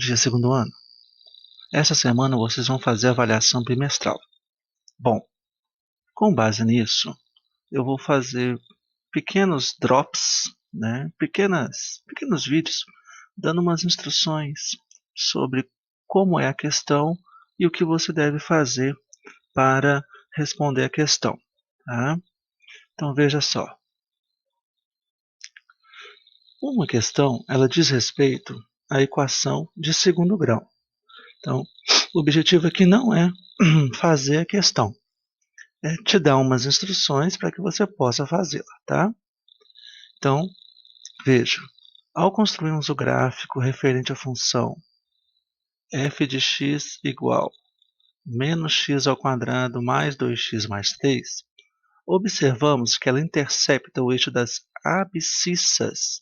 dia, segundo ano. Essa semana vocês vão fazer a avaliação bimestral. Bom, com base nisso, eu vou fazer pequenos drops, né? Pequenos vídeos, dando umas instruções sobre como é a questão e o que você deve fazer para responder a questão. Tá? Então veja só. Uma questão, ela diz respeito à equação de segundo grau. Então, o objetivo aqui não é fazer a questão, é te dar umas instruções para que você possa fazê-la, tá? Então, veja, ao construirmos o gráfico referente à função f de x igual menos x ao quadrado mais 2x mais 3, observamos que ela intercepta o eixo das abscissas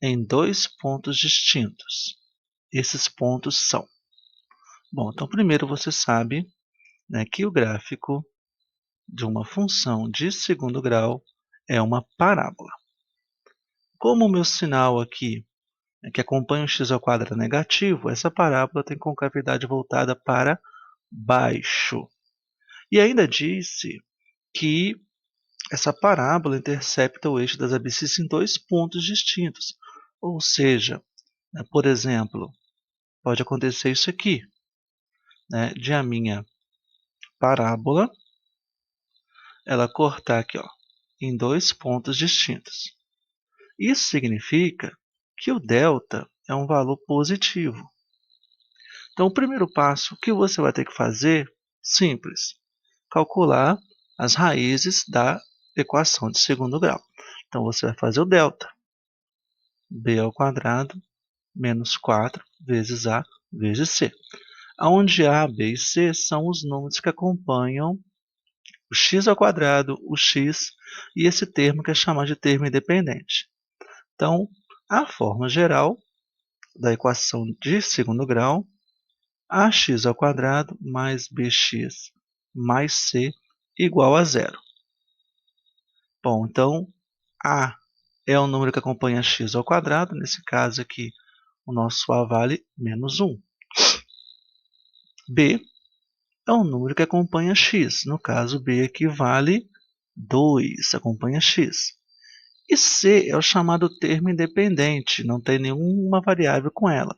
em dois pontos distintos. Esses pontos são... Bom, então primeiro você sabe, né, que o gráfico de uma função de segundo grau é uma parábola. Como o meu sinal aqui, que acompanha o x ao quadrado negativo, essa parábola tem concavidade voltada para baixo. E ainda disse que essa parábola intercepta o eixo das abscissas em dois pontos distintos. Ou seja, né, por exemplo, pode acontecer isso aqui, né, de a minha parábola ela cortar aqui, ó, em dois pontos distintos. Isso significa que o delta é um valor positivo. Então, o primeiro passo que você vai ter que fazer, simples, calcular as raízes da equação de segundo grau. Então, você vai fazer o delta, b ao quadrado menos 4 vezes a vezes c. Onde a, b e c são os números que acompanham o x ao quadrado, o x e esse termo que é chamado de termo independente. Então, a forma geral da equação de segundo grau, ax ao quadrado mais bx mais c igual a zero. Bom, então, a é o número que acompanha x ao quadrado, nesse caso aqui, o nosso a vale menos 1. B é o número que acompanha x, no caso, b aqui vale 2, acompanha x. E c é o chamado termo independente, não tem nenhuma variável com ela.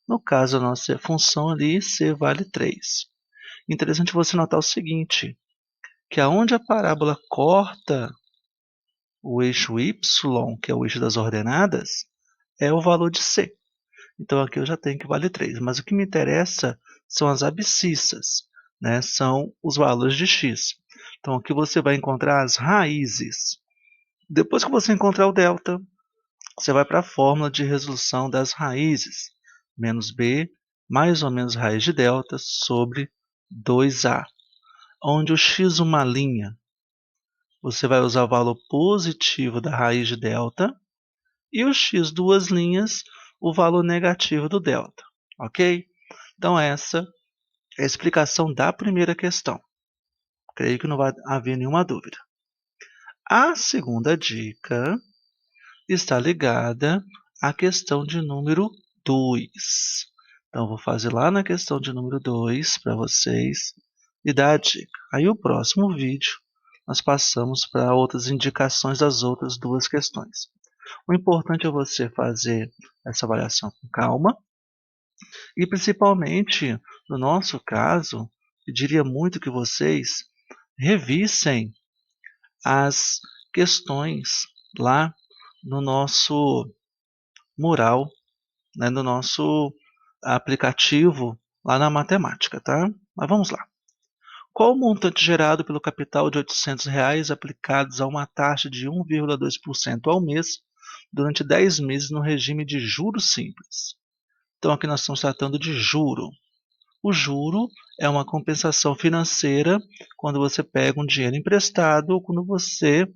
No caso, a nossa função ali, c vale 3. Interessante você notar o seguinte, que aonde a parábola corta o eixo y, que é o eixo das ordenadas, é o valor de c. Então, aqui eu já tenho que vale 3. Mas o que me interessa são as abscissas, né? São os valores de x. Então, aqui você vai encontrar as raízes. Depois que você encontrar o delta, você vai para a fórmula de resolução das raízes. Menos b mais ou menos raiz de delta sobre 2a. Onde o x uma linha, você vai usar o valor positivo da raiz de delta. E o x duas linhas, o valor negativo do delta. Ok? Então, essa é a explicação da primeira questão. Creio que não vai haver nenhuma dúvida. A segunda dica está ligada à questão de número 2. Então, vou fazer lá na questão de número 2 para vocês e dar a dica. Aí, o próximo vídeo, nós passamos para outras indicações das outras duas questões. O importante é você fazer essa avaliação com calma e, principalmente, no nosso caso, eu diria muito que vocês revisem as questões lá no nosso mural, né, no nosso aplicativo lá na matemática, tá? Mas vamos lá. Qual o montante gerado pelo capital de R$ 800 aplicados a uma taxa de 1,2% ao mês durante 10 meses no regime de juros simples? Então, aqui nós estamos tratando de juro. O juro é uma compensação financeira quando você pega um dinheiro emprestado ou quando você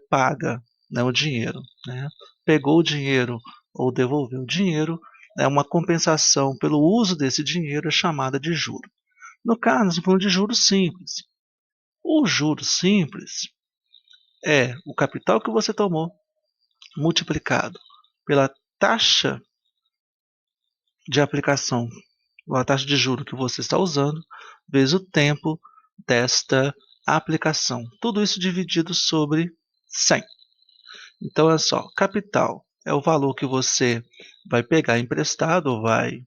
paga, né, o dinheiro. Né? Pegou o dinheiro ou devolveu o dinheiro, é uma compensação pelo uso desse dinheiro, é chamada de juro. No caso, nós estamos falando de juros simples. O juro simples é o capital que você tomou multiplicado pela taxa de aplicação, a taxa de juros que você está usando, vezes o tempo desta aplicação. Tudo isso dividido sobre 100. Então, olha só, capital é o valor que você vai pegar emprestado, ou vai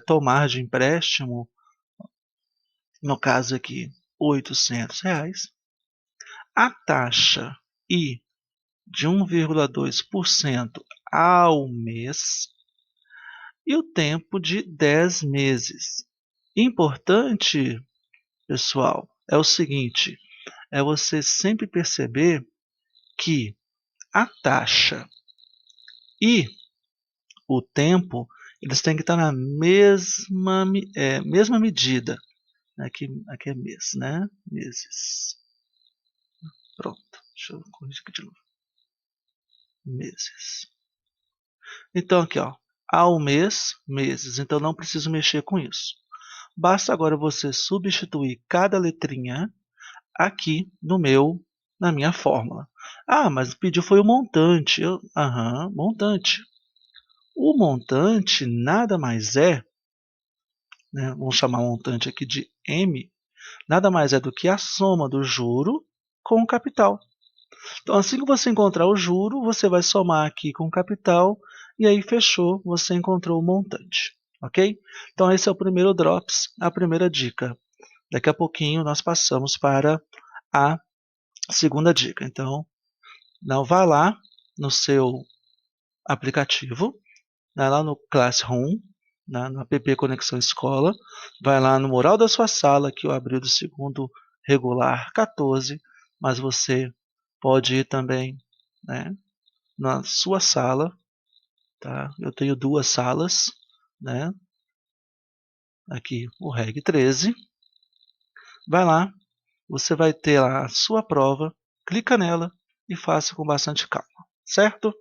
tomar de empréstimo, no caso aqui, R$ 800. A taxa I de 1,2% ao mês e o tempo de 10 meses. Importante, pessoal, é o seguinte, é você sempre perceber que a taxa e o tempo, eles têm que estar na mesma medida. Aqui é mês, né? Meses. Pronto, deixa eu corrigir aqui de novo. Meses. Então aqui, ó, ao mês, meses. Então não preciso mexer com isso. Basta agora você substituir cada letrinha aqui na minha fórmula. Ah, mas pediu foi o montante. Montante. O montante nada mais é, né, vamos chamar o montante aqui de M, nada mais é do que a soma do juro com o capital. Então, assim que você encontrar o juro, você vai somar aqui com o capital e aí fechou, você encontrou o montante. Ok? Então, esse é o primeiro Drops, a primeira dica. Daqui a pouquinho nós passamos para a segunda dica. Então, vá lá no seu aplicativo, vai lá no Classroom, no app Conexão Escola, vai lá no mural da sua sala, que eu abri do segundo regular 14, mas você pode ir também, né, na sua sala, tá? Eu tenho duas salas, né? Aqui o Reg 13. Vai lá, você vai ter lá a sua prova, clica nela e faça com bastante calma, certo?